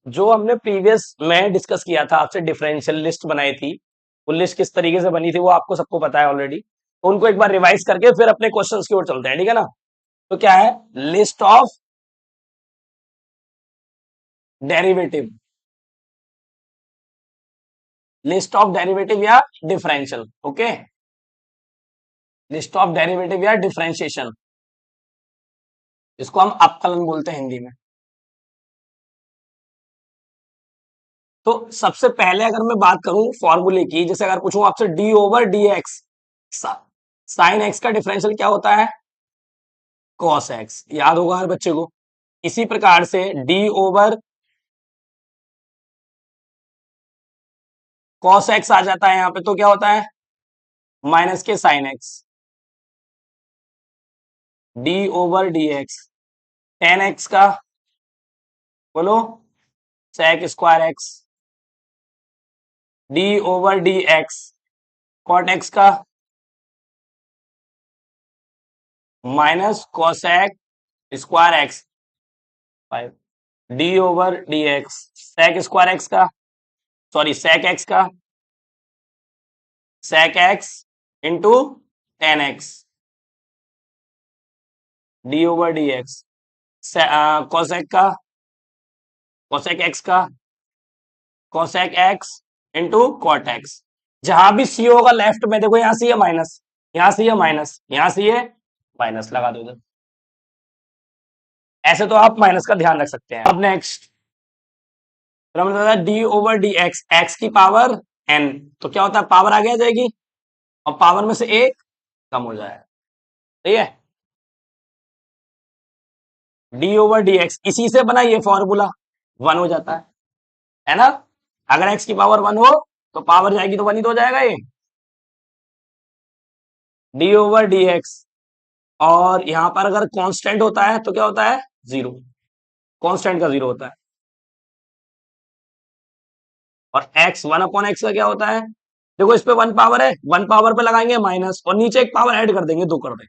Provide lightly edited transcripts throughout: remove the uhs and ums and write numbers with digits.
जो हमने प्रीवियस में डिस्कस किया था आपसे, डिफरेंशियल लिस्ट बनाई थी, वो लिस्ट किस तरीके से बनी थी वो आपको सबको पता है ऑलरेडी। तो उनको एक बार रिवाइज करके फिर अपने क्वेश्चंस की ओर चलते हैं, ठीक है ना। तो क्या है, list of derivative, list of derivative या differential, okay, list of derivative या डिफरेंशिएशन, इसको हम अपकलन बोलते हैं हिंदी में। तो सबसे पहले अगर मैं बात करूं फॉर्मूले की, जैसे अगर पूछूं आपसे D over D x, sine x का डिफरेंशियल क्या होता है, कॉस एक्स, याद होगा हर बच्चे को। इसी प्रकार से डी ओवर कॉस एक्स आ जाता है यहां पे, तो क्या होता है, माइनस के sine X, D over D X, tan X का, बोलो, sec square X, D over D X, cot X का, minus cosec square X, five, D over D X, sec square X का, सॉरी सेक एक्स का, sec X into tan X, D over D X, cosec का, cosec X का, cosec X into cot X. जहां भी सी होगा left में, देखो यहां से ये माइनस, यहां से ये माइनस, यहां से ये माइनस लगा दो इधर। ऐसे तो आप माइनस का ध्यान रख सकते हैं। अब नेक्स्ट फिर हमने बताया D over D x, X की पावर एन, तो क्या होता है, पावर आगे आ जाएगी और पावर में से एक कम हो जाएगा, सही है। डी ओवर डी एक्स, इसी से बना ये फॉर्मूला, वन हो जाता है ना। अगर एक्स की पावर वन हो तो पावर जाएगी तो वन ही तो हो जाएगा ये, डी ओवर डी एक्स। और यहां पर अगर कांस्टेंट होता है तो क्या होता है, जीरो, कांस्टेंट का जीरो होता है। और एक्स वन अपॉन एक्स का क्या होता है, देखो इस पे वन पावर है, वन पावर पे लगाएंगे माइनस और नीचे एक पावर ऐड कर देंगे, दो कर देंगे।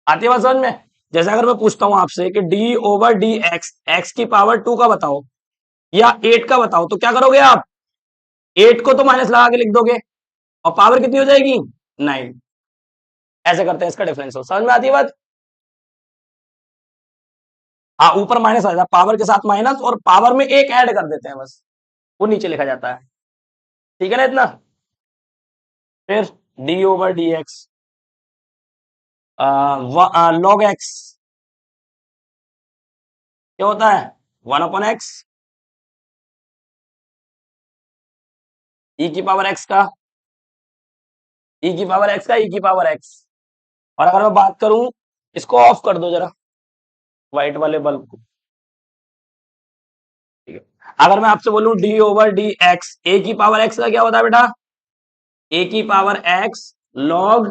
आती है बात समझ में। जैसे अगर मैं पूछता हूं आपसे कि D over D x, X की पावर टू का बताओ या एट का बताओ, तो क्या करोगे आप, एट को तो माइनस लगा के लिख दोगे और पावर कितनी हो जाएगी, नाइन। ऐसे करते हैं इसका डिफरेंस, समझ में आती है बात। हाँ, ऊपर माइनस आ जाता है, पावर के साथ माइनस और पावर में एक ऐड कर देते हैं बस, वो नीचे लिखा जाता है, ठीक है ना इतना। फिर D over D x, log x क्या होता है, वन अपॉन एक्स, ई की पावर एक्स का, ई की पावर एक्स का, ई की पावर एक्स। और अगर मैं बात करूं, इसको ऑफ कर दो जरा, व्हाइट वाले बल्ब को, ठीक है। अगर मैं आपसे बोलूं डी ओवर डी एक्स, ए की पावर एक्स का क्या होता है बेटा, ए की पावर एक्स लॉग,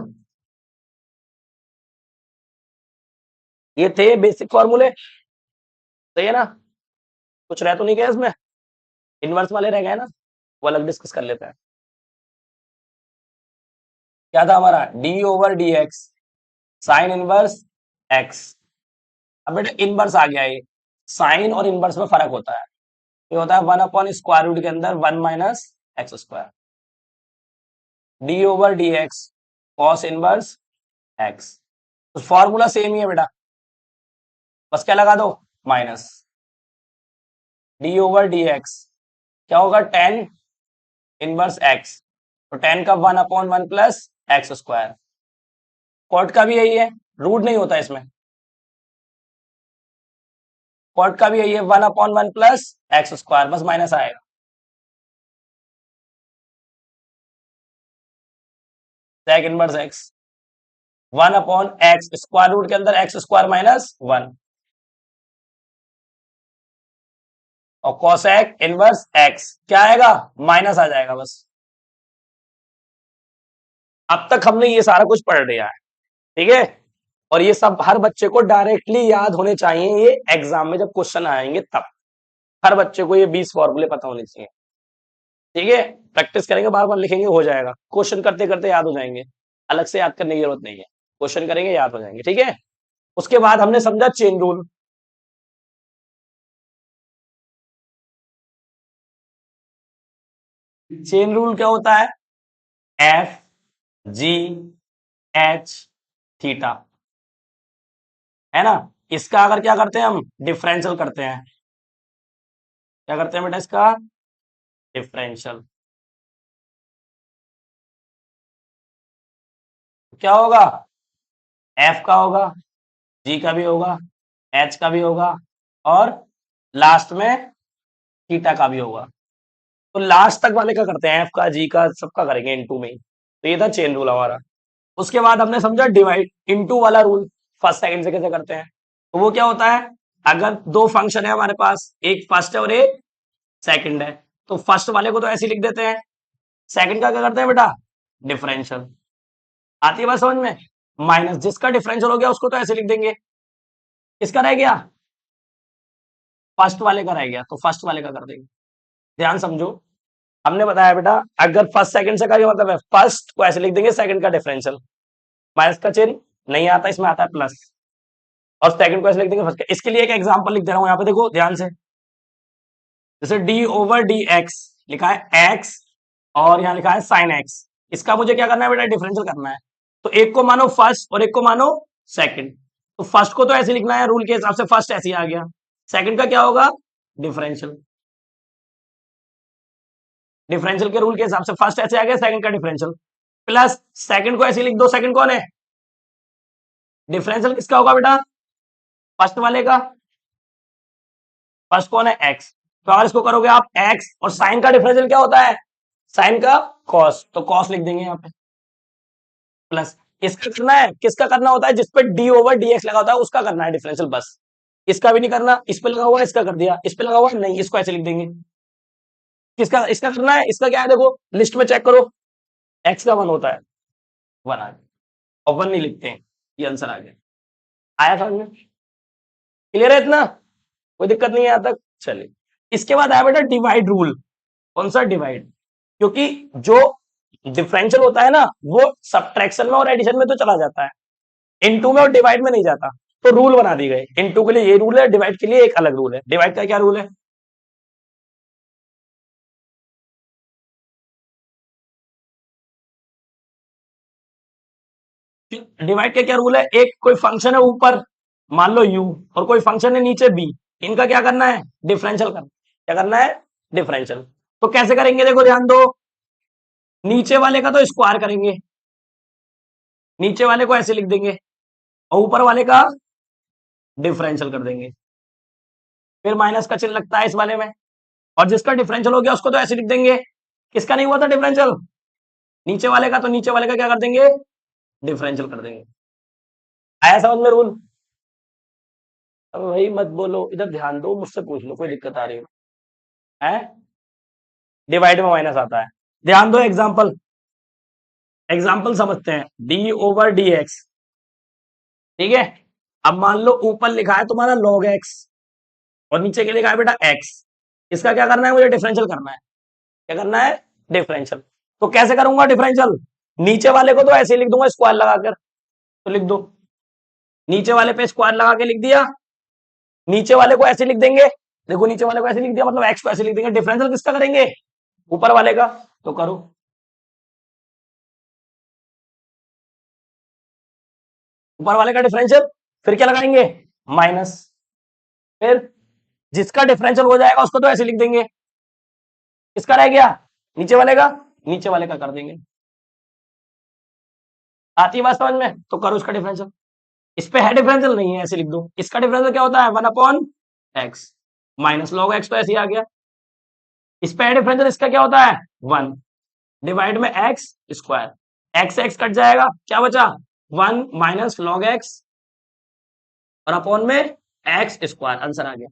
ये थे बेसिक फॉर्मूले, सही है ना। कुछ रह तो नहीं गया इसमें, इनवर्स वाले रह गए ना, वो अलग डिस्कस कर लेते हैं। क्या था हमारा, D over D x sine inverse x. अब बेटा इनवर्स आ गया, ये साइन और इनवर्स में फर्क होता है, ये होता है वन अपॉन स्क्वायर रूट के अंदर one minus X square, D over D X cos inverse X. तो फॉर्मूला सेम ही है बेटा, बस क्या लगा दो, minus, D over D X क्या होगा, टेन इनवर्स एक्स, तो टेन का one upon one plus X square. Cot का भी यही है, रूट नहीं होता इसमें, कॉट का भी यही है, one upon one plus X square, बस माइनस आएगा, sec inverse X, one upon X square root के अंदर एक्स स्क्वायर माइनस वन, और कोसेक इनवर्स एक्स क्या आएगा, माइनस आ जाएगा बस। अब तक हमने ये सारा कुछ पढ़ लिया है, ठीक है। और ये सब हर बच्चे को डायरेक्टली याद होने चाहिए, ये एग्जाम में जब क्वेश्चन आएंगे तब हर बच्चे को ये 20 फॉर्मूले पता होने चाहिए, ठीक है। प्रैक्टिस करेंगे, बार बार लिखेंगे, हो जाएगा, क्वेश्चन करते करते याद हो जाएंगे, अलग से याद करने की जरूरत नहीं है, क्वेश्चन करेंगे याद हो जाएंगे, ठीक है। उसके बाद हमने समझा चेन रूल, चेन रूल क्या होता है? एफ जी एच थीटा, है ना। इसका अगर क्या करते हैं हम, डिफरेंशियल करते हैं। क्या करते हैं बेटा इसका? डिफरेंशियल। क्या होगा? एफ का होगा, जी का भी होगा, एच का भी होगा, और लास्ट में थीटा का भी होगा। तो लास्ट तक वाले का करते हैं, एफ का जी का सबका करेंगे इनटू में ही। तो ये था चेन रूल हमारा। उसके बाद हमने समझा डिवाइड इनटू वाला रूल, फर्स्ट सेकंड से कैसे करते हैं। तो वो क्या होता है, अगर दो फंक्शन है हमारे पास, एक फर्स्ट है और एक सेकंड है, तो फर्स्ट वाले को तो ऐसे लिख देते हैं, सेकंड का क्या करते हैं बेटा? डिफरेंशियल। आती है बात समझ में? माइनस जिसका डिफरेंशियल हो गया उसको तो ऐसे लिख देंगे। किसका रह गया? फर्स्ट वाले का रह गया, तो फर्स्ट वाले का कर देंगे। ध्यान समझो, हमने बताया बेटा, अगर फर्स्ट सेकंड से का क्या मतलब है, फर्स्ट को ऐसे लिख देंगे, सेकंड का डिफरेंशियल, माइनस का चिन्ह नहीं आता, इसमें आता है प्लस, और सेकंड को ऐसे लिख देंगे फर्स्ट का। इसके लिए एक एग्जांपल लिख दे रहा हूं, यहाँ पे देखो ध्यान से। जैसे डी ओवर डी एक्स लिखा है एक्स, और यहाँ लिखा है साइन एक्स। इसका मुझे क्या करना है बेटा? डिफरेंशियल करना है। तो एक को मानो फर्स्ट और एक को मानो सेकंड। तो फर्स्ट को तो ऐसे लिखना है, रूल के हिसाब से फर्स्ट ऐसे ही आ गया। सेकंड का क्या होगा? डिफरेंशियल। डिफरेंशियल के रूल के हिसाब से फर्स्ट ऐसे आ गया, सेकंड का डिफरेंशियल, प्लस सेकंड को ऐसे लिख दो। सेकंड कौन है? डिफरेंशियल किसका होगा बेटा? फर्स्ट वाले का। फर्स्ट कौन है? एक्स। तो अगर इसको करोगे आप एक्स, और साइन का डिफरेंशियल क्या होता है? साइन का कॉस, तो कॉस लिख देंगे यहाँ पे, प्लस इसका करना है, किसका करना होता है? जिसपे डी ओवर डी एक्स लगा होता है उसका करना है डिफरेंशियल बस। इसका भी नहीं करना, इस पे लगा हुआ है इसका कर दिया, इस पे लगा हुआ है नहीं, इसको ऐसे लिख देंगे। किसका? इसका करना है। इसका क्या है देखो, लिस्ट में चेक करो, एक्स का वन होता है, वन आ गया, और वन नहीं लिखते हैं, ये आंसर आ गया। आया समझ में? क्लियर है इतना? कोई दिक्कत नहीं है यहां तक? चलिए, इसके बाद आया बेटा डिवाइड रूल। कौन सा? डिवाइड। क्योंकि जो डिफरेंशियल होता है ना, वो सब्ट्रैक्शन में और एडिशन में तो चला जाता है, इनटू में और डिवाइड में नहीं जाता। तो रूल बना दी गए, इनटू के लिए ये रूल है, डिवाइड के लिए एक अलग रूल है। डिवाइड का क्या रूल है? डिवाइड का क्या रूल है? एक कोई फंक्शन है ऊपर, मान लो u, और कोई फंक्शन है नीचे b, इनका क्या करना है? डिफरेंशियल करना। क्या करना है? डिफरेंशियल। तो कैसे करेंगे देखो ध्यान दो, नीचे वाले का तो स्क्वायर करेंगे, नीचे वाले को ऐसे लिख देंगे, और ऊपर वाले का डिफरेंशियल कर देंगे। फिर माइनस का चिन्ह लगता है इस वाले में, और जिसका डिफरेंशियल हो गया उसको तो ऐसे लिख देंगे। किसका नहीं हुआ था डिफरेंशियल? नीचे वाले का, तो नीचे वाले का क्या कर देंगे? डिफरेंशियल कर देंगे। आया समझ में रूल? अब वही मत बोलो, इधर ध्यान दो, मुझसे पूछ लो, कोई दिक्कत आ रही हो है? डिवाइड में माइनस आता है। ध्यान दो, एग्जांपल, एग्जांपल समझते हैं। डी ओवर डी एक्स, ठीक है। अब मान लो ऊपर लिखा है तुम्हारा log x, और नीचे के लिखा है बेटा x। इसका क्या करना है? मुझे डिफरेंशियल करना है। क्या करना है? डिफरेंशियल। तो कैसे करूंगा डिफरेंशियल? नीचे वाले को तो ऐसे ही लिख दूंगा स्क्वायर लगाकर, तो लिख दो, नीचे वाले पे स्क्वायर लगा के लिख दिया, नीचे वाले को ऐसे लिख देंगे। देखो नीचे वाले को ऐसे लिख दिया, मतलब एक्स को ऐसे लिख देंगे। डिफरेंशियल किसका करेंगे? ऊपर वाले का। तो करो, ऊपर वाले का डिफरेंशियल, फिर क्या लगाएंगे? माइनस। फिर जिसका डिफरेंशियल हो जाएगा उसको तो ऐसे लिख देंगे। किसका रह गया? नीचे वाले का। नीचे वाले का कर देंगे। आती है बात समझ में? तो करो इसका डिफरेंशियल। इस पे है डिफरेंशियल नहीं है, ऐसे लिख दो। इसका डिफरेंशियल क्या होता है? One upon x, minus log x, तो ऐसे ही आ गया। इस पे है डिफरेंशियल, इसका क्या होता है? वन, डिवाइड में x square, X x cut जाएगा, क्या बचा? वन माइनस लॉग एक्स, और अपॉन में एक्स स्क्वायर, आंसर आ गया।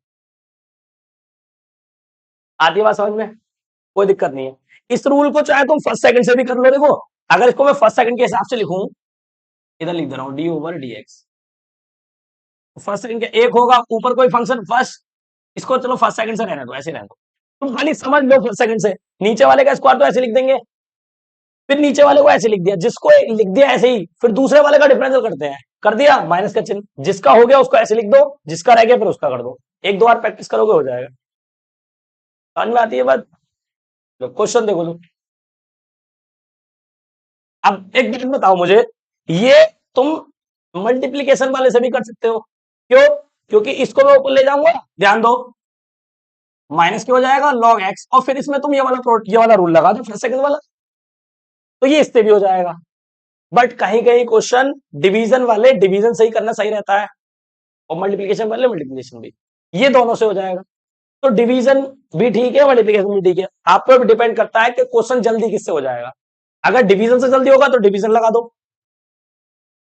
आती है बात समझ में? कोई दिक्कत नहीं है। इस रूल को चाहे तुम फर्स्ट सेकंड से भी कर लो। देखो, अगर इसको मैं फर्स्ट सेकंड के हिसाब से लिखूं, इधर लिख दे रहा हूं D over D x. First second के एक होगा, ऊपर कोई फंक्शन फर्स्ट, इसको चलो फर्स्ट सेकंड से रहने दो, ऐसे रहने दो। तुम खाली समझ लो फर्स्ट सेकंड से, नीचे वाले का स्क्वायर तो ऐसे लिख देंगे, फिर नीचे वाले को ऐसे लिख दिया, जिसको लिख दिया ऐसे ही, फिर दूसरे वाले का डिफरेंशियल करते हैं, कर दिया माइनस का चिन्ह, जिसका हो गया उसको ऐसे लिख दो, जिसका रह गया फिर उसका कर दो। एक दो बार प्रैक्टिस करोगे हो जाएगा। समझ में आती है बात? क्वेश्चन देखो लो। अब एक बात बताओ मुझे, ये तुम मल्टीप्लीकेशन वाले से भी कर सकते हो। क्यों? क्योंकि इसको मैं ऊपर ले जाऊंगा, ध्यान दो, माइनस क्या हो जाएगा, लॉग एक्स, और फिर इसमें तुम ये वाला रूल लगा दो फर्स्ट सेकंड वाला, तो ये इससे भी हो जाएगा। बट कहीं कहीं क्वेश्चन डिवीजन वाले डिवीजन सही करना सही रहता है, और मल्टीप्लीकेशन वाले मल्टीप्लीकेशन भी, ये दोनों से हो जाएगा। तो डिवीजन भी ठीक है, मल्टीप्लीकेशन भी ठीक है, आप पे डिपेंड करता है कि क्वेश्चन जल्दी किससे हो जाएगा। अगर डिवीजन से जल्दी होगा तो डिवीजन लगा दो,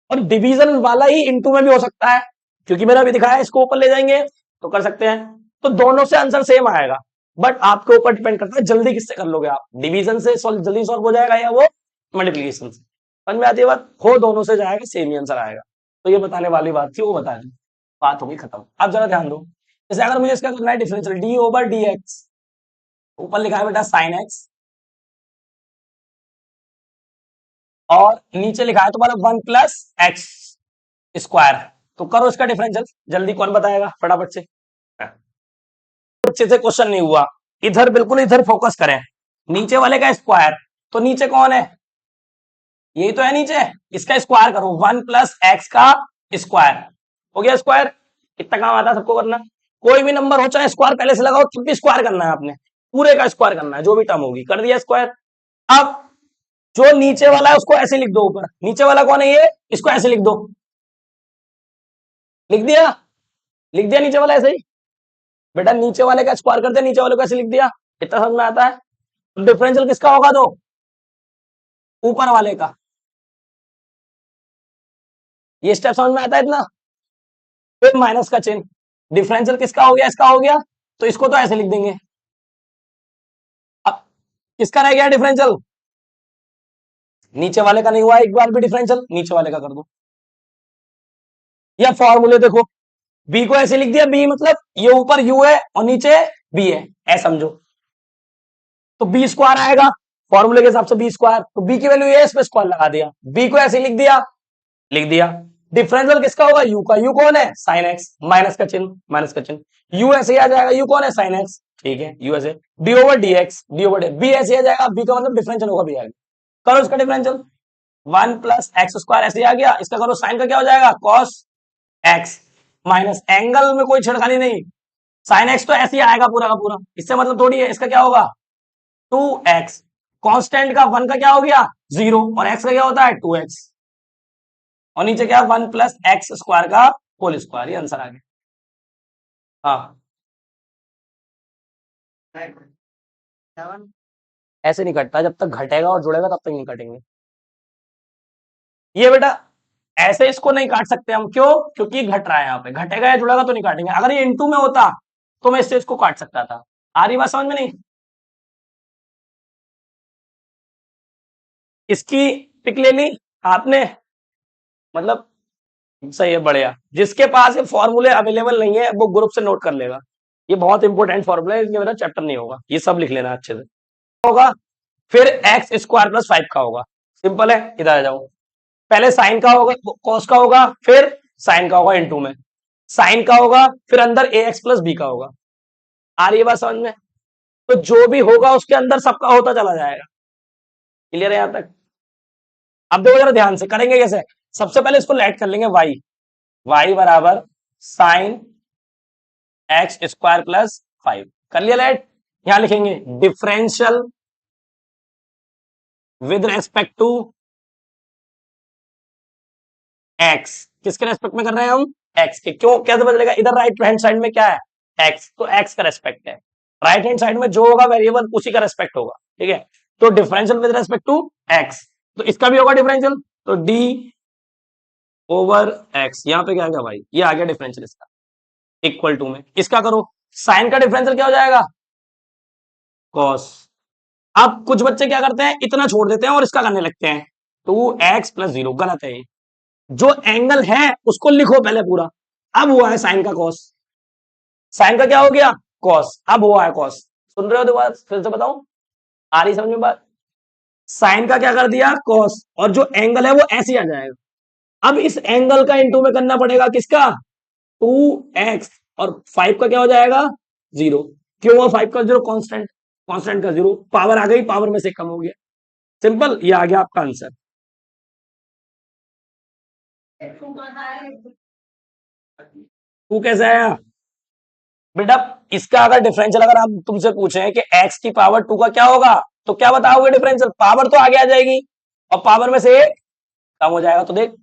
और डिवीजन वाला ही इनटू में भी हो सकता है, क्योंकि मैंने अभी दिखाया इसको ऊपर ले जाएंगे तो कर सकते हैं। तो दोनों से आंसर सेम आएगा, बट आपके ऊपर डिपेंड करता है जल्दी किससे कर लोगे आप, डिवीजन से जल्दी सॉल्व हो जाएगा या वो मल्टीप्लीकेशन से। समझ में आती है बात, हो दोनों से जाएगा सेम ही आंसर आएगा। तो ये बताने वाली बात थी, वो बता दी, बात होगी खत्म। अब जरा ध्यान दो, जैसे अगर मुझे इसका करना है differential D over D x, ऊपर लिखा है बेटा साइन एक्स, और नीचे लिखा है तुम्हारा 1 + x स्क्वायर। तो करो इसका डिफरेंशियल जल्दी, कौन बताएगा फटाफट से। अच्छे से क्वेश्चन नहीं हुआ, इधर बिल्कुल इधर फोकस करें, नीचे वाले का स्क्वायर, तो नीचे कौन है, यही तो है नीचे, इसका स्क्वायर करो, 1 + x का स्क्वायर, हो गया स्क्वायर। कितना काम आता है सबको करना, कोई भी नंबर हो चाहे स्क्वायर पहले से लगाओ, तब भी स्क्वायर करना है आपने, पूरे का स्क्वायर करना है, जो भी टर्म होगी कर दिया स्क्वायर। अब जो नीचे वाला है उसको ऐसे लिख दो, ऊपर नीचे वाला कौन है ये, इसको ऐसे लिख दो, लिख दिया, लिख दिया नीचे वाला ऐसे ही, बेटा नीचे वाले का स्क्वायर करते नीचे वाले को ऐसे लिख दिया, इतना समझ में आता है। डिफरेंशियल किसका होगा, तो ऊपर वाले का, ये स्टेप समझ में आता है इतना। फिर माइनस का चिन्ह, डिफरेंशियल किसका हो गया, इसका हो गया, तो इसको तो ऐसे लिख देंगे। अब किसका रह गया डिफरेंशियल, नीचे वाले का नहीं हुआ एक बार भी डिफरेंशियल, नीचे वाले का कर दो। या फॉर्मूले देखो, बी को ऐसे लिख दिया, बी मतलब ये ऊपर यू है और नीचे बी है, ऐसा समझो, तो बी स्क्वायर आएगा फॉर्मूले के हिसाब से, बी स्क्वायर, तो बी की वैल्यू ये, इस पे स्क्वायर लगा दिया, बी को ऐसे लिख दिया, लिख दिया। डिफरेंशियल किसका होगा, यू का, यू कौन है साइन एक्स, माइनस का चिन्ह, माइनस का चिन्ह, यू ऐसे आ जाएगा, यू कौन है साइन एक्स, ठीक है, यू ऐसे, D over D X, D over D, B ऐसे आ जाएगा, बी का मतलब डिफरेंशियल होगा, बी आएगा, करो इसका डिफरेंशियल, 1 + x² ऐसे आ गया, इसका करो साइन का क्या हो जाएगा, कॉस एक्स, माइनस एंगल में कोई छेड़खानी नहीं, साइन एक्स तो ऐसे ही आएगा पूरा का पूरा, इससे मतलब थोड़ी है, इसका क्या होगा 2x, कांस्टेंट का 1 का क्या हो गया 0, और x का क्या होता है 2x, और नीचे क्या 1 + x² का होल स्क्वायर, ये आंसर आ गया। हाँ ऐसे नहीं कटता, जब तक घटेगा और जुड़ेगा तब तक नहीं कटेंगे। ये बेटा ऐसे इसको नहीं काट सकते हम, क्यों, क्योंकि घट रहा है, यहाँ पे घटेगा या जुड़ेगा तो नहीं काटेंगे, अगर ये इनटू में होता तो मैं इससे इसको काट सकता था। आ रही बात समझ में नहीं, इसकी पिक ले ली आपने, मतलब सही है, बढ़िया। जिसके पास ये फॉर्मूले अवेलेबल नहीं है वो ग्रुप से नोट कर लेगा, ये बहुत इंपॉर्टेंट फॉर्मूला है, इसके मेरा चैप्टर नहीं होगा, ये सब लिख लेना अच्छे से होगा। फिर x² + 5 का होगा, सिंपल है, इधर आ जाओ, पहले साइन का होगा, कॉस का होगा, फिर साइन का होगा इनटू में, साइन का होगा, फिर अंदर ax + b का होगा। आ रही है बात समझ में, तो जो भी होगा उसके अंदर सबका होता चला जाएगा, क्लियर है यहां तक। अब देखो जरा ध्यान से करेंगे कैसे, सबसे पहले इसको लेट कर लेंगे, y बराबर साइन x² + 5 कर लिया लेट, यहां लिखेंगे differential with respect to x, किसके रेस्पेक्ट में कर रहे हैं हम, x के, क्यों कैसे बदलेगा, इधर राइट हैंड साइड में क्या है x, तो x का रेस्पेक्ट है, राइट हैंड साइड में जो होगा वेरिएबल उसी का रेस्पेक्ट होगा, ठीक है। तो differential with respect to x, तो इसका भी होगा डिफरेंशियल, तो d ओवर x, यहाँ पे क्या आ गया भाई, ये आ गया डिफरेंशियल इसका, इक्वल टू में इसका करो, साइन का डिफरेंशियल क्या हो जाएगा कॉस। अब कुछ बच्चे क्या करते हैं, इतना छोड़ देते हैं और इसका करने लगते हैं, 2x + 0, गलत है ये, जो एंगल है उसको लिखो पहले पूरा, अब हुआ है साइन का कॉस, साइन का क्या हो गया कॉस, अब हुआ है कॉस, सुन रहे हो दोबारा फिर से बताऊं, आ रही समझ में बात, साइन का क्या कर दिया कॉस, और जो एंगल है वो ऐसे ही आ जाएगा, अब इस एंगल का इनटू में करना पड़ेगा किसका 2x, और 5 का क्या हो जाएगा 0, क्यों हुआ 5 का 0 कांस्टेंट, कांस्टेंट का 0, पावर आ गई, पावर में से कम हो गया, सिंपल, ये आ गया आपका आंसर। टू कैसे आया बेटा? इसका अगर डिफरेंशियल अगर आप तुमसे पूछे कि x की पावर 2 का क्या होगा, तो क्या बताओगे डिफरेंशियल? पावर तो आगे आ जाएगी और पावर में से एक कम हो जाएगा, तो देख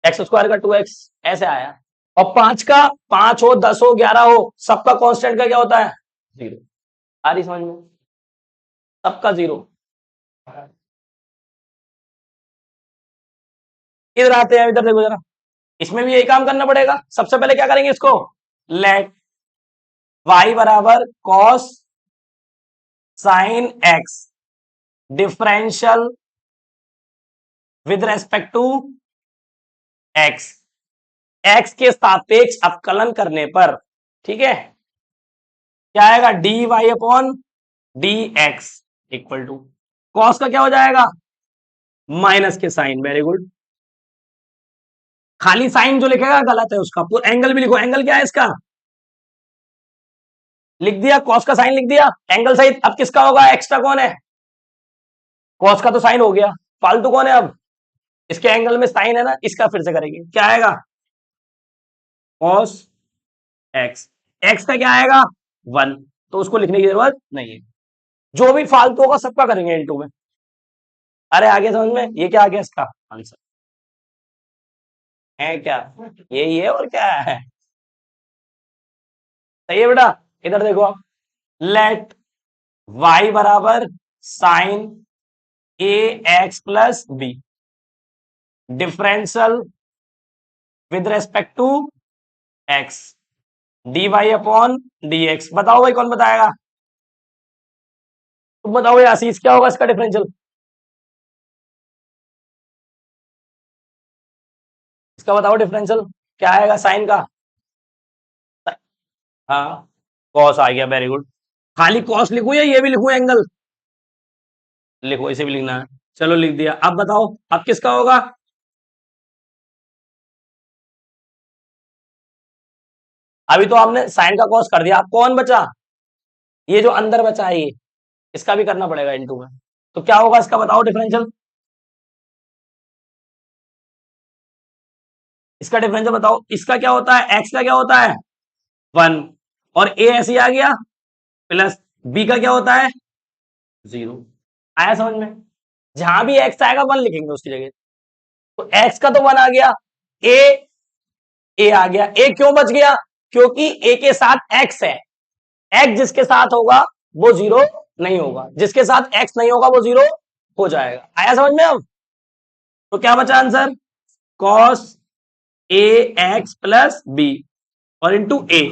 एक्स स्क्वायर का 2x ऐसे आया। और 5 का 5 हो, 10 हो, 11 हो, सबका कांस्टेंट का क्या होता है? 0। आ रही समझ में? सबका 0। इधर आते हैं, इधर देखो जरा, इसमें भी यही काम करना पड़ेगा। सबसे पहले क्या करेंगे इसको, लेट y बराबर cos sine x differential with respect to x, x के सापेक्ष अवकलन करने पर, ठीक है, क्या आएगा? dy upon dx equal to cos का क्या हो जाएगा? माइनस के साइन, वेरी गुड। खाली साइन जो लिखेगा गलत है उसका, एंगल भी लिखो, एंगल क्या है इसका? लिख दिया, कॉस का साइन लिख दिया, एंगल सहित। अब किसका होगा? एक्स्ट्रा कौन है? कॉस का तो साइन हो गया, फालतू कौन है अब? इसके एंगल में साइन है ना, इसका फिर से करेंगे, क्या आएगा? कॉस एक्स, एक्स का क्या आएगा? 1, तो उसको लिखने की जरूरत नहीं है। जो भी फालतू होगा सबका करेंगे इनटू में। अरे आगे समझ में, ये क्या आ गया इसका आंसर? है क्या? यही है, और क्या है? सही है बेटा। इधर देखो आप, लेट y बराबर sine A X plus B differential with respect to X D Y upon D X. बताओ भाई, कौन बताएगा? तुम बताओ ये आशीष, क्या होगा इसका डिफरेंशियल? इसका बताओ डिफरेंशियल क्या आएगा साइन का? हाँ, कॉस आ गया, वेरी गुड। खाली कॉस लिखूं या ये भी लिखूं एंगल? लिखो, इसे भी लिखना है। चलो लिख दिया। अब बताओ अब किसका होगा? अभी तो आपने साइन का कॉस कर दिया, अब कौन बचा? ये जो अंदर बचा है, ये इसका भी करना पड़ेगा इनटू में। तो क्या होगा इसका, बताओ डिफरेंशियल? इसका डिफरेंशियल बताओ। इसका क्या होता है? एक्स का क्या होता है? 1, और ए ऐसे ही आ गया, प्लस बी का क्या होता है? 0। आया समझ में? जहां भी एक्स आएगा 1 लिखेंगे उसकी जगह। तो एक्स का तो 1 आ गया, ए ए आ गया। ए क्यों बच गया? क्योंकि ए के साथ एक्स है। एक्स जिसके साथ होगा वो 0 नहीं होगा, जिसके साथ एक्स नहीं होगा वो 0 हो जाएगा। आया समझ में अब? तो क्या बचा answer? Cos A X plus B और इंटू ए।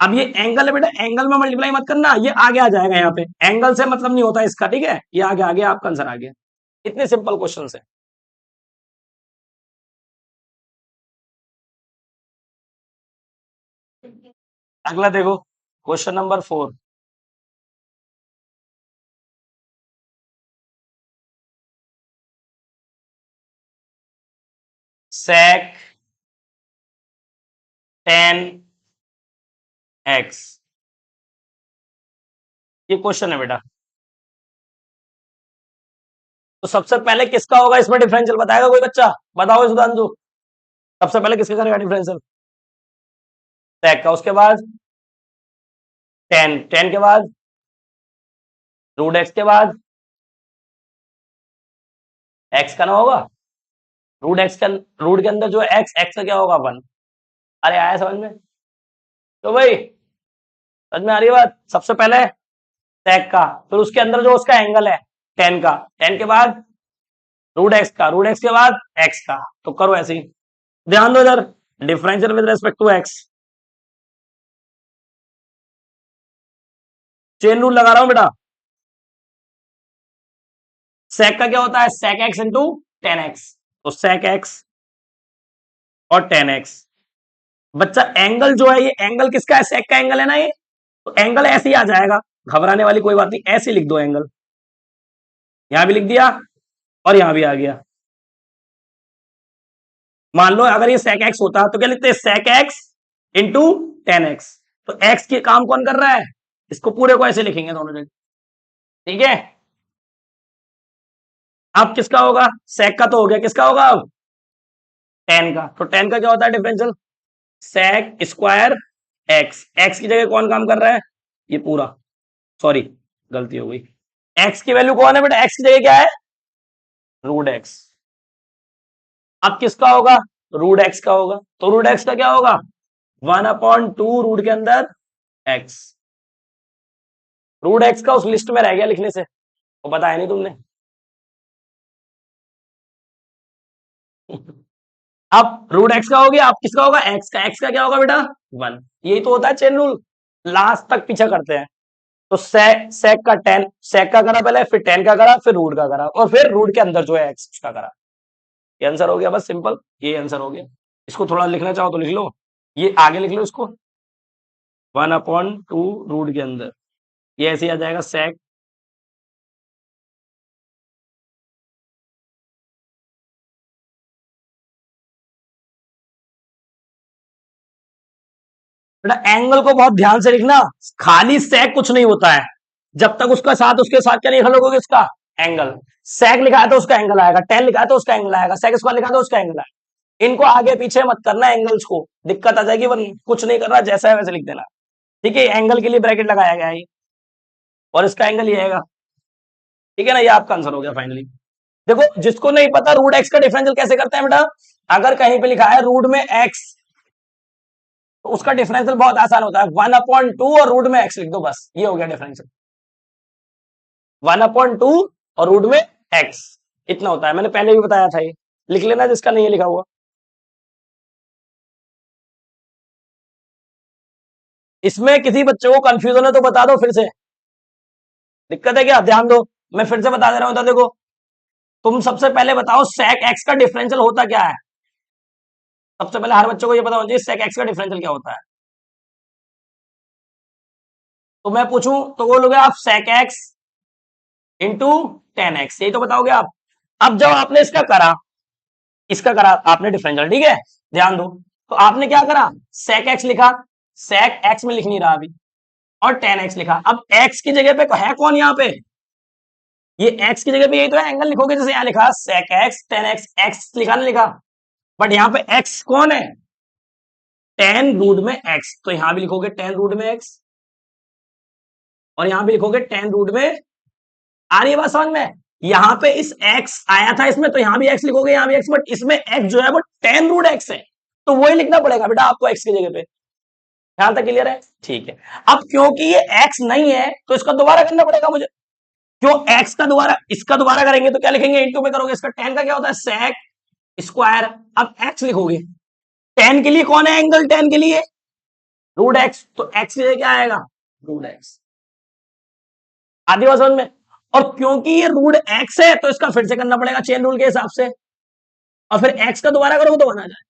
अब ये एंगल है बेटा, एंगल में मल्टीप्लाई मत करना, ये आगे आ जाएगा। यहाँ पे एंगल से मतलब नहीं होता इसका, ठीक है? ये आगे आ गया, आपका आंसर आ गया। इतने सिंपल क्वेश्चन है। अगला देखो, क्वेश्चन नंबर 4। sec 10x, ये क्वेश्चन है बेटा। तो सबसे पहले किसका होगा इसमें डिफरेंशियल, बताएगा कोई बच्चा? बताओ सुधांशु, सबसे पहले किसका करेगा डिफरेंशियल? sec का, उसके बाद 10 के बाद रूट एक्स के बाद एक्स का ना होगा, रूट के अंदर जो एक्स, एक्स का क्या होगा? 1। अरे आया समझ में? तो भाई समझ में आ रही है बात? सबसे पहले sec का, फिर उसके अंदर जो उसका एंगल है 10 का, 10 के बाद रूट एक्स का, रूट एक्स के बाद एक्स का। तो करो ऐसे ही, ध्यान दो इधर, differential with respect to X. Chain rule लगा रहा हूं बेटा। sec का क्या होता है? sec x into 10x। तो sec x और 10x। बच्चा एंगल जो है, ये एंगल किसका है? sec का एंगल है ना ये, तो एंगल ऐसे ही आ जाएगा, घबराने वाली कोई बात नहीं, ऐसे लिख दो एंगल। यहां भी लिख दिया और यहां भी आ गया। मान लो अगर ये sec x होता तो क्या लिखते हैं? sec x into 10x। तो x के काम कौन कर रहा है? इसको पूरे को ऐसे लिखेंगे दोनों जगह। ठीक है। अब किसका होगा, सेक का तो हो गया, किसका होगा अब, टेन का। तो टेन का क्या होता है differential, sec square X. X की जगह कौन काम कर रहा है, ये पूरा, सॉरी गलती हो गई। एक्स की वैल्यू कौन है बेटा, एक्स की जगह क्या है, रूट एक्स। अब किसका होगा, रूट एक्स का होगा। तो रूट एक्स का क्या होगा, 1/2 रूट के अंदर एक्स। रूट एक्स का उस लिस्ट में रह गया लिखने से, वो बताया नहीं तुमने। अब रूट एक्स का हो गया, अब किसका होगा, एक्स का। एक्स का क्या होगा बेटा, 1। यही तो होता है चेन रूल, लास्ट तक पीछा करते हैं। तो सेक सेक का 10, सेक का करा पहले, फिर 10 का करा, फिर रूट का करा, और फिर रूट के अंदर जो है एक्स उसका करा। ये आंसर हो गया, बस सिंपल, ये आंसर हो गया। इसको थोड़ा लिखना चाहो तो लिख लो, ये आगे लिख लो इसको, 1/2 रूट के अंदर, ये ऐसे ही आ जाएगा सेक। बेटा एंगल को बहुत ध्यान से लिखना, खाली सेक कुछ नहीं होता है जब तक उसके साथ क्या नहीं लिखा लोगे, इसका एंगल। सेक लिखा है तो उसका एंगल आएगा, 10 लिखा है तो उसका एंगल आएगा, सेक स्क्वायर लिखा है तो उसका एंगल आएगा। इनको आगे पीछे मत करना, एंगल्स को दिक्कत आ जाएगी, वरना कुछ नहीं करना, जैसा है वैसे लिख देना। ठीक है, एंगल के लिए ब्रैकेट लगाया गया है और इसका एंगल ये आएगा। ठीक है ना, ये आपका आंसर हो गया फाइनली। देखो जिसको नहीं पता रूट एक्स का डिफरेंशियल कैसे करते हैं बेटा, अगर कहीं पे लिखा है रूट में एक्स, तो उसका डिफरेंशियल बहुत आसान होता है, 1/2 और रूट में एक्स लिख दो, बस ये हो गया डिफरेंशियल। 1/2 और रूट में एक्स, इतना होता है, मैंने पहले भी बताया था ये, लिख लेना जिसका नहीं है लिखा हुआ। इसमें किसी बच्चे को कंफ्यूजन है तो बता दो फिर से, दिक्कत है क्या, ध्यान दो, मैं फिर से बता दे रहा हूं। देखो तुम सबसे पहले बताओ सेक एक्स का डिफरेंशियल होता क्या है, सबसे पहले हर बच्चे को ये पता होना चाहिए सेक एक्स का डिफरेंशियल क्या होता है। तो मैं पूछूं तो बोलोगे आप सेक एक्स इंटू 10x, यही तो बताओगे आप। अब जब आपने इसका करा आपने डिफरेंशियल, ठीक है, ध्यान दो। तो आपने क्या करा, सेक एक्स लिखा, सेक एक्स में लिख नहीं रहा अभी, और 10x लिखा। अब x की जगह पे है कौन यहाँ पे, ये x की जगह पे यही तो है, एंगल लिखोगे, जैसे यहाँ लिखा सेक एक्स 10x, x लिखा नहीं लिखा, बट यहाँ पे x कौन है, 10 रूट में x, तो यहां भी लिखोगे 10 रूट में x, और यहां भी लिखोगे 10 रूट में। आ रही है बात समझ में, यहाँ पे इस x आया था इसमें, तो यहां भी x लिखोगे, यहां भी x, बट इसमें x जो है वो 10 रूट x है, तो वही लिखना पड़ेगा बेटा आपको x की जगह पे। यहां तक क्लियर है, ठीक है। अब क्योंकि ये x नहीं है तो इसका दोबारा करना पड़ेगा मुझे, क्यों, x का दोबारा, इसका दोबारा करेंगे तो क्या लिखेंगे, इंटू में करोगे, इसका 10 का क्या होता है सेक स्क्वायर, अब x लिखोगे, 10 के लिए कौन है एंगल, 10 के लिए रूट एक्स, तो x की जगह क्या आएगा, रूट एक्स। आधी बात समझ में, और क्योंकि ये रूट एक्स है तो इसका फिर से करना पड़ेगा चेन रूल के हिसाब से, और फिर एक्स का दोबारा करोगे तो बना जाए।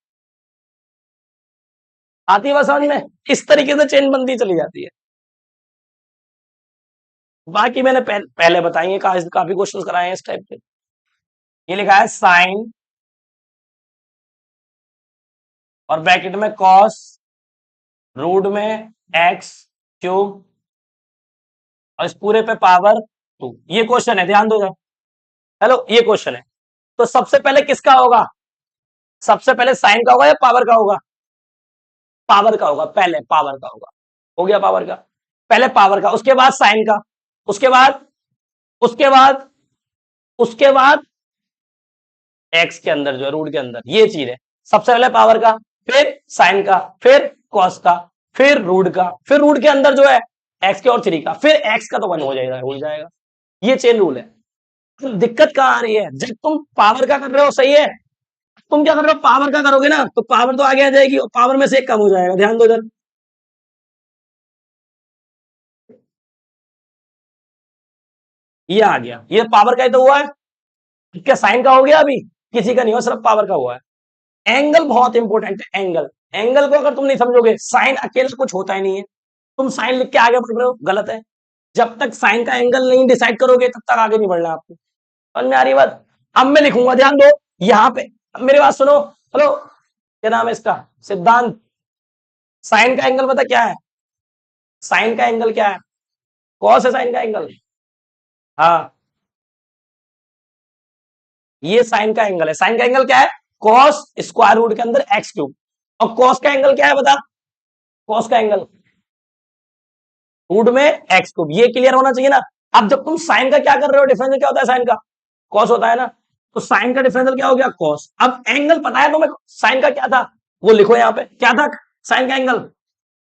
आती बात समझ में, इस तरीके से चेन बनती चली जाती है। बाकी मैंने पहले बताई है, काफी क्वेश्चंस कराए हैं इस टाइप के। ये लिखा है साइन और ब्रैकेट में कॉस रूट में एक्स क्यूब और इस पूरे पे पावर 2, ये क्वेश्चन है, ध्यान दो। हेलो ये क्वेश्चन है, तो सबसे पहले किसका होगा, सबसे पहले साइन का होगा या पावर का होगा, पावर का होगा, पहले पावर का होगा, हो गया पावर का, पहले पावर का, उसके बाद साइन का, उसके बाद उसके बाद उसके बाद एक्स के अंदर जो है रूट के अंदर, ये चीज है, सबसे पहले पावर का, फिर साइन का, फिर कॉस का, फिर रूट का, फिर रूट के अंदर जो है एक्स के और 3 का, फिर एक्स का तो 1 हो जाएगा। ये चेन रूल है। तो दिक्कत कहां आ रही है, जब तुम पावर का कर रहे हो सही है, तुम क्या कर रहे हो, पावर का करोगे ना तो पावर तो आगे आ जाएगी और पावर में से एक कम हो जाएगा, ध्यान दो इधर। ये आ गया, ये पावर का ही तो हुआ है, क्या साइन का हो गया अभी, किसी का नहीं हुआ, सिर्फ पावर का हुआ है। एंगल बहुत इंपॉर्टेंट है, एंगल, एंगल को अगर तुम नहीं समझोगे, साइन अकेला कुछ होता ही नहीं है, तुम साइन लिख के आगे बढ़ रहे हो, गलत है। जब तक साइन का एंगल नहीं डिसाइड करोगे तब तक आगे नहीं बढ़ना आपको, समझ में आ रही बात। अब मैं लिखूंगा, ध्यान दो, यहाँ पे मेरी बात सुनो, हेलो, क्या नाम है इसका, सिद्धांत। साइन का एंगल पता क्या है, साइन का एंगल क्या है, कॉस है साइन का एंगल, हाँ, ये साइन का एंगल है। साइन का एंगल क्या है? कॉस स्क्वायर रूट के अंदर एक्स क्यूब। और कॉस का एंगल क्या है बता? कॉस का एंगल रूट में एक्स क्यूब। ये क्लियर होना चाहिए ना। अब जब तुम साइन का क्या कर रहे हो, डिफरेंशियल क्या होता है साइन का? कॉस होता है ना। तो साइन का डिफरेंशियल क्या हो गया? कॉस। अब एंगल पता है तुम्हें साइन का क्या था? वो लिखो यहाँ पे क्या था साइन का एंगल।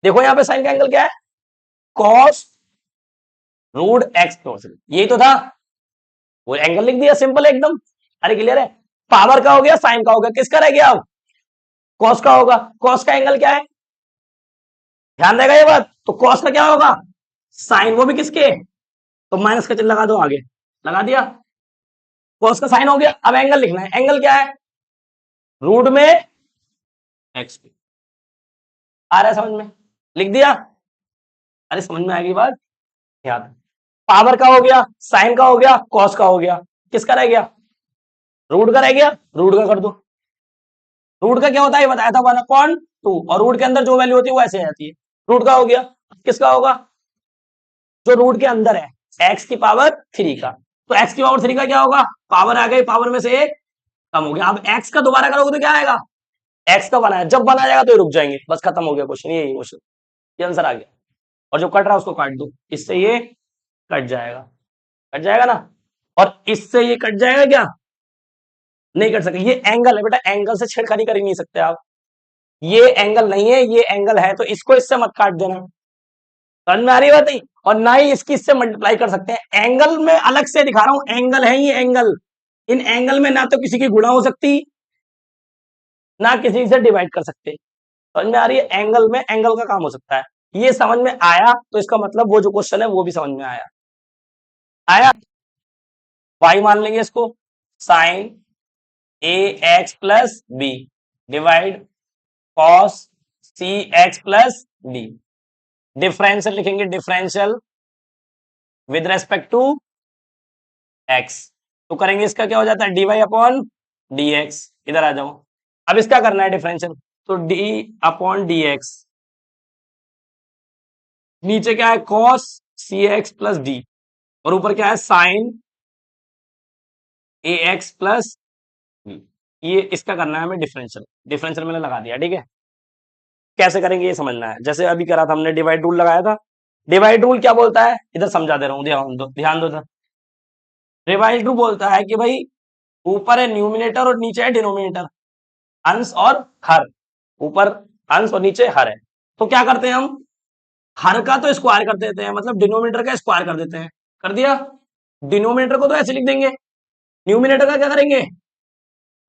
देखो यहाँ पे साइन का एंगल क्या है? Cos root X cube. यही तो था। वो एंगल लिख दिया, सिंपल एकदम। अरे क्लियर है। पावर का हो गया, साइन का हो गया, किसका रह गया अब? कॉस का होगा। कॉस का एंगल क्या है? ध्यान देगा ये बात। तो कॉस का क्या होगा? साइन, वो भी किसके? तो माइनस का चिन्ह लगा दो आगे। लगा दिया। कॉस का साइन हो गया। अब एंगल लिखना है। एंगल क्या है? रूट में एक्स। आ रहा है समझ में? लिख दिया। अरे समझ में आएगी बात। याद। पावर का हो गया, साइन का हो गया, कॉस का हो गया, किसका रह गया? रूट का रह गया। रूट का कर दो। रूट का क्या होता है ये बताया था, 1/2। और रूट के अंदर जो वैल्यू होती है वो ऐसे आ जाती है। रूट का हो गया। किसका होगा? जो रूट के अंदर है, एक्स की पावर 3 का। तो एक्स की पावर 3 का क्या होगा? पावर आ गई, पावर में से एक कम हो गया। अब एक्स का दोबारा करोगे तो क्या आएगा? एक्स का बनाया, जब बना जाएगा तो ये रुक जाएंगे, बस खत्म हो गया क्वेश्चन। यही क्वेश्चन, ये आंसर आ गया। और जो कट रहा है उसको काट दो, इससे ये कट जाएगा। कट जाएगा ना। और इससे ये कट जाएगा क्या? नहीं कट सके। ये एंगल है बेटा, एंगल से छेड़खानी कर ही नहीं सकते आप। ये एंगल नहीं है, ये एंगल है, तो इसको इससे मत काट देना। समझ में आ रही बात? नहीं। और ना ही इसकी इससे मल्टीप्लाई कर सकते हैं। एंगल में अलग से दिखा रहा हूं, एंगल है ये एंगल। इन एंगल में ना तो किसी की गुणा हो सकती, ना किसी से डिवाइड कर सकते। समझ में आ रही है? एंगल में एंगल का काम हो सकता है। ये समझ में आया तो इसका मतलब वो जो क्वेश्चन है वो भी समझ में आया। आया। वाई मान लेंगे इसको। Sine A X plus B divide cos C X plus D. Differential लिखेंगे, differential with respect to X. तो करेंगे, इसका क्या हो जाता है? D Y upon D X. इधर आ जाओ। अब इसका करना है डिफरेंशियल, तो डी अपॉन डी एक्स। नीचे क्या है? Cos C X plus D. और ऊपर क्या है? Sign A X plus B. ये इसका करना है हमें डिफरेंशियल। डिफरेंशियल मैंने लगा दिया, ठीक है। कैसे करेंगे ये समझना है। जैसे अभी करा था हमने, डिवाइड रूल लगाया था। डिवाइड रूल क्या बोलता है? इधर समझा दे रहा हूं, ध्यान दो ध्यान दो इधर। डिवाइड रूल बोलता है कि भाई ऊपर है न्यूमिनेटर और नीचे है डिनोमिनेटर, अंश और हर। ऊपर अंश और नीचे हर है। तो क्या करते हैं हम? हर का तो स्क्वायर कर देते हैं, मतलब डिनोमिनेटर का स्क्वायर कर देते हैं। कर दिया। डिनोमिनेटर को तो ऐसे लिख देंगे। न्यूमिनेटर का क्या करेंगे?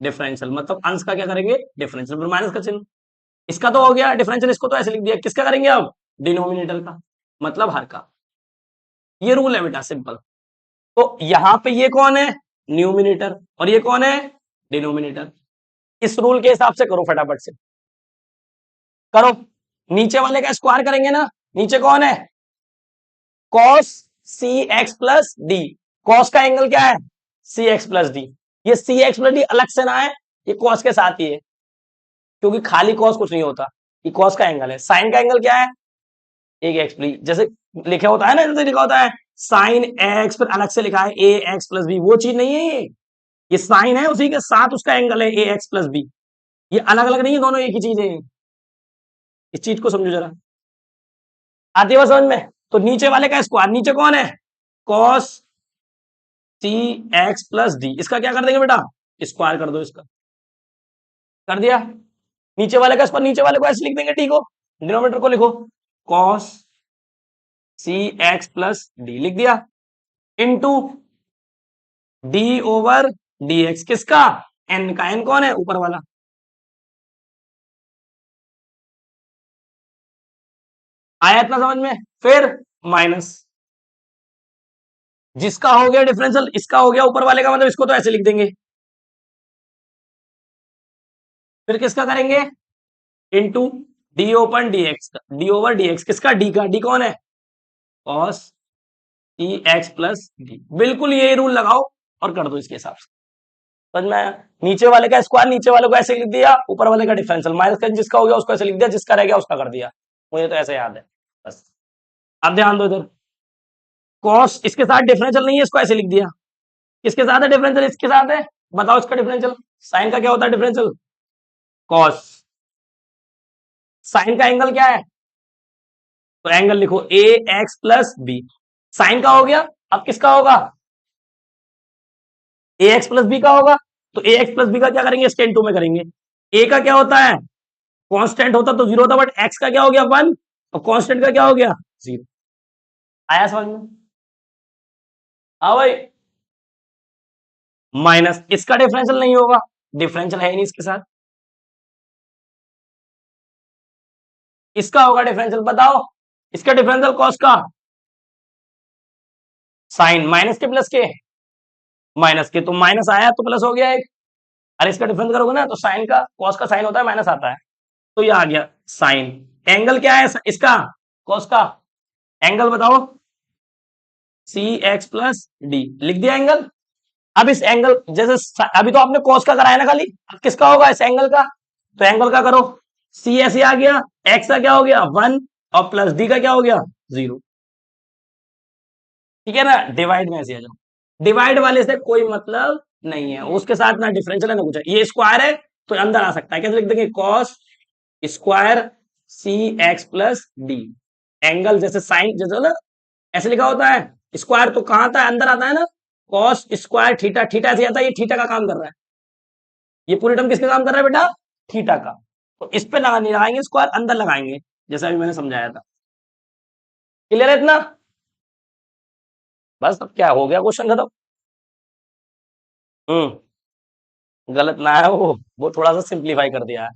डिफरेंशियल, मतलब अंश का क्या करेंगे? डिफरेंशियल, फिर माइनस का चिन्ह। इसका तो हो गया डिफरेंशियल, इसको तो ऐसे लिख दिया। किसका करेंगे अब? डिनोमिनेटर का, मतलब हर का। ये रूल है बेटा, सिंपल। तो यहां पे ये कौन है? न्यूमिनेटर। और ये कौन है? डिनोमिनेटर। इस रूल के हिसाब से करो फटाफट से। करो। नीचे वाले का स्क्वायर करेंगे ना। नीचे कौन है? Cos C X plus D. Cos का एंगल क्या है? सी एक्स प्लस डी। ये सी एक्स प्लस डी अलग से ना है, ये कॉस के साथ ही है, क्योंकि खाली कॉस कुछ नहीं होता। ये कॉस का एंगल है। साइन का एंगल क्या है? एक एक्स प्लस, जैसे लिखा होता है ना, जैसे लिखा होता है साइन एक्स, फिर अलग से लिखा है ए एक्स प्लस बी। वो चीज नहीं है ये साइन है, उसी के साथ उसका एंगल है ए एक्स प्लस बी। ये अलग अलग नहीं है, दोनों एक ही चीज है। इस चीज को समझो जरा। आती है बात समझ में? तो नीचे वाले का स्क्वायर, नीचे कौन है? Cos C X plus D. इसका क्या कर देंगे बेटा? स्क्वायर कर दो इसका। कर दिया। नीचे वाले का स्क्वायर, नीचे वाले को ऐसे लिख देंगे, ठीक हो। डिनोमिनेटर को लिखो cos C X plus D, लिख दिया। Into D over D x. किसका? एन का। एन कौन है? ऊपर वाला। आया इतना समझ में? फिर माइनस, जिसका हो गया डिफरेंशियल, इसका हो गया ऊपर वाले का, मतलब इसको तो ऐसे लिख देंगे। फिर किसका करेंगे? Into D open D x का, डी ओवर डी एक्स। किसका? डी का। डी कौन है? Cos C X plus D. बिल्कुल यही रूल लगाओ और कर दो इसके हिसाब से। समझ में आया? नीचे वाले का स्क्वायर, नीचे वाले को ऐसे लिख दिया, ऊपर वाले का डिफरेंशियल। माइनस का जिसका हो गया उसको ऐसे लिख दिया, जिसका रह गया उसका कर दिया। मुझे तो ऐसे याद है बस। अब ध्यान दो इधर। कॉस इसके साथ डिफरेंशियल नहीं है, इसको ऐसे लिख दिया। किसके साथ है डिफरेंशियल? इसके साथ है। बताओ इसका डिफरेंशियल। साइन का क्या होता है डिफरेंशियल? कॉस। साइन का एंगल क्या है? तो एंगल लिखो ए एक्स प्लस बी। साइन का हो गया, अब किसका होगा? ए एक्स प्लस बी का होगा। तो ए एक्स प्लस बी का क्या करेंगे? इसके इनटू में करेंगे। ए का क्या होता है? कांस्टेंट होता तो जीरो होता, बट एक्स का क्या हो गया? वन। और कांस्टेंट का क्या हो गया? जीरो। आया समझ में? हाँ भाई। माइनस इसका डिफरेंशियल नहीं होगा, डिफरेंशियल है ही नहीं इसके साथ। इसका होगा डिफरेंशियल, बताओ इसका डिफरेंशियल कॉस का। साइन माइनस के प्लस के, माइनस के, तो माइनस आया तो प्लस हो गया एक। अरे इसका डिफरेंस करोगे ना तो साइन का कॉस का साइन होता है माइनस आता है, तो ये आ गया साइन। एंगल क्या है इसका? कॉस का एंगल बताओ। सी एक्स प्लस डी लिख दिया एंगल। अब इस एंगल जैसे अभी तो आपने कॉस का कराया ना खाली, अब किसका होगा? इस एंगल का। तो एंगल का करो। सी ऐसे आ गया, एक्स का क्या हो गया? वन, और प्लस डी का क्या हो गया? जीरो। ठीक है ना? डिवाइड में ऐसे आ जाओ। डिवाइड वाले से कोई मतलब नहीं है, उसके साथ ना डिफरेंशियल है ना कुछ है। ये स्क्वायर है तो अंदर आ सकता है, कैसे लिख देंगे? Cos square C X plus D. Angle जैसे साइन जैसे ना ऐसे लिखा होता है, स्क्वायर तो कहां आता है? अंदर आता है ना। कॉस स्क्वायर थीटा, थीटा ऐसे आता है, ये थीटा का काम कर रहा है। ये पूरी टर्म किसका काम कर रहा है बेटा? थीटा का। तो इस पे लगा नहीं लगाएंगे स्क्वायर, अंदर लगाएंगे, जैसा अभी मैंने समझाया था। क्लियर है इतना? बस अब क्या हो गया, क्वेश्चन खत्म। गलत ना है वो थोड़ा सा सिंप्लीफाई कर दिया है।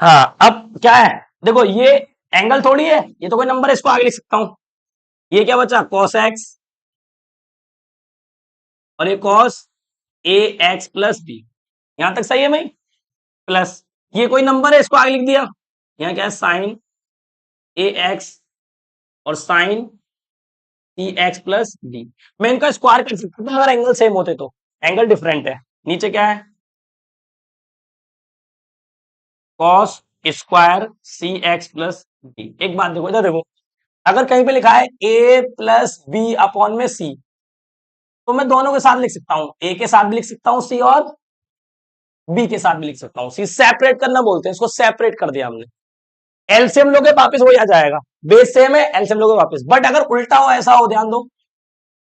हाँ अब क्या है, देखो ये एंगल थोड़ी है, ये तो कोई नंबर है, इसको आगे लिख सकता हूं। ये क्या बचा? कॉस एक्स, और ये cos A X plus B. यहां तक सही है भाई? प्लस ये कोई नंबर है, इसको आगे लिख दिया। यहाँ क्या है? साइन ए एक्स और sign C X plus D. मैं इनका स्क्वायर कर सकता हूँ अगर एंगल सेम होते तो। एंगल डिफरेंट है। नीचे क्या है? Cos square C X plus D. एक बात देखो, इधर देखो, अगर कहीं पे लिखा है ए प्लस बी अपॉन में सी, तो मैं दोनों के साथ लिख सकता हूं, ए के साथ भी लिख सकता हूं सी, और बी के साथ भी लिख सकता हूं सी। सेपरेट करना बोलते हैं इसको, सेपरेट कर दिया हमने। एलसीएम लोगे वापस वही आ जाएगा, बेस सेम है, एलसीएम लोगे वापस। बट अगर उल्टा हो, ऐसा हो, ध्यान दो,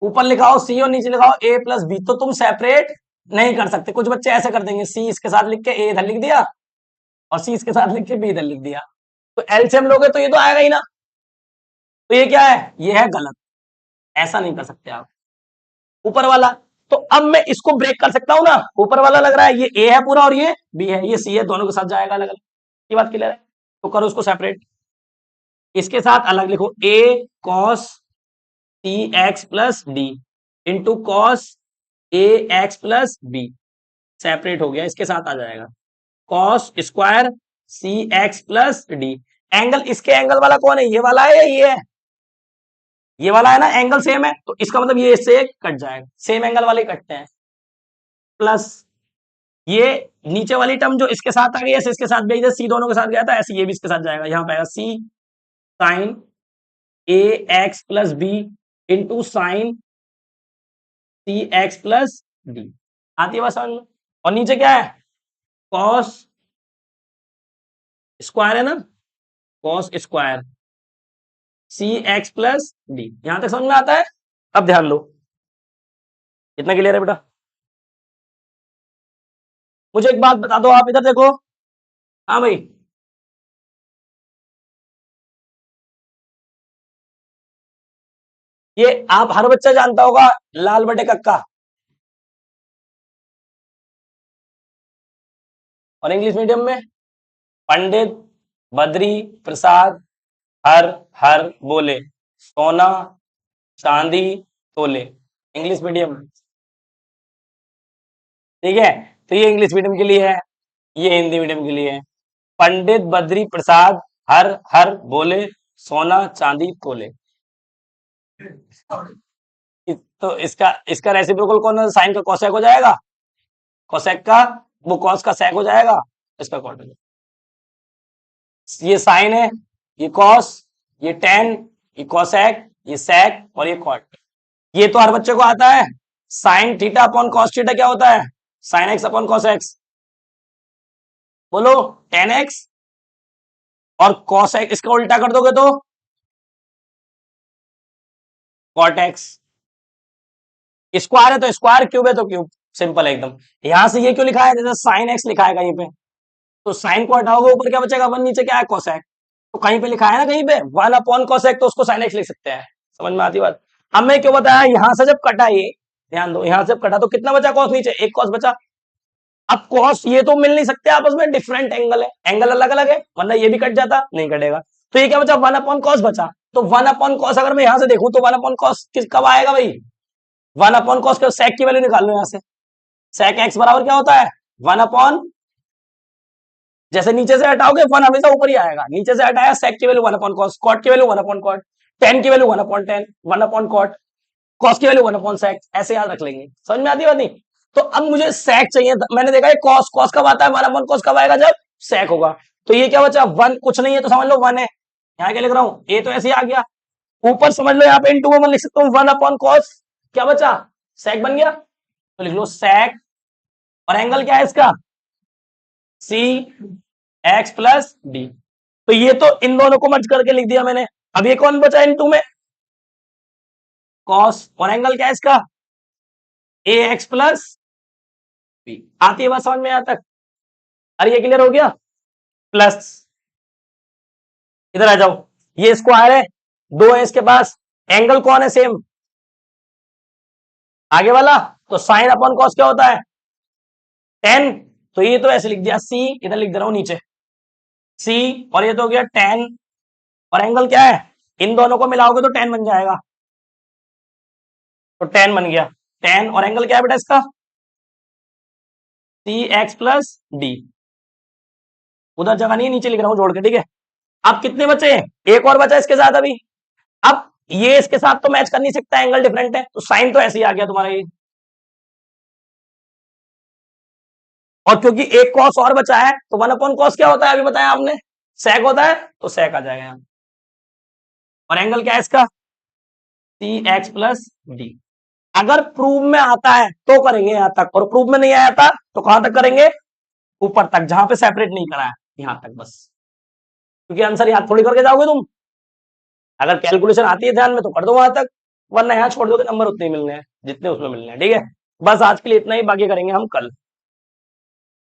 ऊपर लिखा हो सी और नीचे लिखा हो ए प्लस बी, तो तुम सेपरेट नहीं कर सकते। कुछ बच्चे ऐसे कर देंगे, सी इसके साथ लिख के ए इधर लिख दिया, और सी इसके साथ लिख के बी इधर लिख दिया। तो एलसीएम लोगे तो ये तो आएगा ही ना। तो ये क्या है? ये है गलत, ऐसा नहीं कर सकते आप। ऊपर वाला, तो अब मैं इसको ब्रेक कर सकता हूं ना। ऊपर वाला लग रहा है ये ए है पूरा और ये बी है, ये सी है, दोनों के साथ जाएगा अलग अलग। ये बात क्लियर है? तो करो इसको सेपरेट। इसके साथ अलग लिखो, A cos C X plus D into cos A X plus B. Separate हो गया, इसके साथ आ जाएगा cos square C X plus D. Angle, इसके एंगल वाला कौन है? ये वाला है या ये है? ये वाला है ना, एंगल सेम है, तो इसका मतलब ये इससे कट जाएगा, सेम एंगल वाले कटते हैं। प्लस ये नीचे वाली टर्म जो इसके साथ आ गई, ऐसे इसके साथ भी सी दोनों के साथ गया था, ऐसे ये भी इसके साथ जाएगा। यहाँ पे आएगा C sine A X plus B into sine C X plus D. आती है बात समझ में? और नीचे क्या है? कॉस स्क्वायर है ना, cos square C X plus D. यहां तक समझ में आता है? अब ध्यान लो, कितना क्लियर है बेटा? मुझे एक बात बता दो, आप इधर देखो। हाँ भाई, ये आप हर बच्चा जानता होगा, लाल बटे कक्का। और इंग्लिश मीडियम में पंडित बद्री प्रसाद हर हर बोले, सोना चांदी तोले। इंग्लिश मीडियम, ठीक है? तो ये इंग्लिश मीडियम के लिए है, ये हिंदी मीडियम के लिए है। पंडित बद्री प्रसाद हर हर बोले, सोना चांदी तोले। तो इसका इसका रेसिप्रोकल कौन है? साइन का कोसेक हो जाएगा, कोसेक का वो कॉस का सेक हो जाएगा, इसका कॉट हो जाएगा। ये साइन है, ये कॉस, ये टेन, ये कोसेक, ये sec और ये cot। ये तो हर बच्चे को आता है, sin theta upon cos theta क्या होता है, sin x upon cos x। बोलो tan x और cos x, इसका उल्टा कर दोगे तो cot x। स्क्वायर है तो स्क्वायर, क्यूब है तो क्यूब, सिंपल है एकदम। यहां से ये क्यों लिखा है, जैसे sin x लिखा है कहीं पे, तो साइन को हटाओगे ऊपर क्या बचेगा, वन, नीचे क्या है कोसेक। तो कहीं पे लिखा है ना, कहीं पे वन अपॉन कोसेक, तो उसको साइन एक्स लिख सकते हैं। समझ में आती बात। अब मैं क्यों बताया, यहां से जब कटा ये, ध्यान दो, यहां से जब कटा तो कितना बचा कॉस, नीचे एक कॉस बचा। अब कॉस ये तो मिल नहीं सकते आपस में, डिफरेंट एंगल है, एंगल अलग अलग है, वरना ये भी कट जाता, नहीं कटेगा। तो ये क्या बचा, वन अपॉन कॉस बचा। तो वन अपॉन कॉस अगर मैं यहां से देखूं तो वन अपॉन कॉस कब आएगा भाई, वन अपॉन कॉस के सेक की वैल्यू निकाल लो यहां से। सेक एक्स बराबर क्या होता है, वन अपॉन, जैसे नीचे से हटाओगे वन हमेशा ऊपर ही आएगा, नीचे से हटाया सेक की value one upon cos, cot की value one upon cot, tan की value one upon tan, one upon cot, cos की वैल्यू वन अपॉन सेक, ऐसे याद रख लेंगे। समझ में आती बात नहीं। तो अब मुझे सेक चाहिए, मैंने देखा है कॉस, कॉस कब आता है, वन अपॉन कॉस कब आएगा, जब सेक होगा। तो ये क्या बचा, वन कुछ नहीं है तो समझ लो वन है। यहाँ क्या लिख रहा हूँ, ए तो ऐसे ही आ गया, ऊपर समझ लो यहाँ पे इंटू में लिख सकता हूँ वन अपॉन कॉस, क्या बचा, सेक बन गया। तो लिख लो सेक, और एंगल क्या है इसका, सी एक्स प्लस डी। तो ये तो इन दोनों को मर्ज करके लिख दिया मैंने। अब ये कौन बचा इन टू में, कॉस, और एंगल क्या है इसका, ए एक्स प्लस बी। आती है बात समझ में यहां तक, अरे ये क्लियर हो गया। प्लस, इधर आ जाओ, ये स्क्वायर है, दो है इसके पास, एंगल कौन है सेम, आगे वाला, तो साइन अपॉन कॉस क्या होता है, टेन। तो ये तो ऐसे लिख दिया, सी इधर लिख दे रहा हूं नीचे, सी, और ये तो हो गया टेन, और एंगल क्या है, इन दोनों को मिलाओगे तो टेन बन जाएगा, तो टेन बन गया, टेन, और एंगल क्या है बेटा इसका, सी एक्स प्लस डी। उधर जगह नहीं, नीचे लिख रहा हूं जोड़ के, ठीक है। अब कितने बचे, एक और बचा इसके साथ अभी। अब ये इसके साथ तो मैच कर नहीं सकता, एंगल डिफरेंट है, तो साइन तो ऐसे ही आ गया तुम्हारा ये। और क्योंकि एक कॉस और बचा है, तो वन अपॉन कॉस क्या होता है, अभी बताया आपने, सेक होता है, तो सेक आ जाएगा यहाँ। और एंगल क्या है इसका, सी एक्स प्लस डी। अगर प्रूव में आता है तो करेंगे यहां तक, और प्रूव में नहीं आया था तो कहां तक करेंगे, ऊपर तक, जहां पे सेपरेट नहीं करा है, यहां तक बस। क्योंकि आंसर याद थोड़ी करके जाओगे तुम, अगर कैलकुलेशन आती है ध्यान में तो कर दो वहां तक, वरना यहां छोड़ दोगे, नंबर उतने ही मिलने हैं जितने उसमें मिलने हैं, ठीक है। बस आज के लिए इतना ही, बाकी करेंगे हम कल।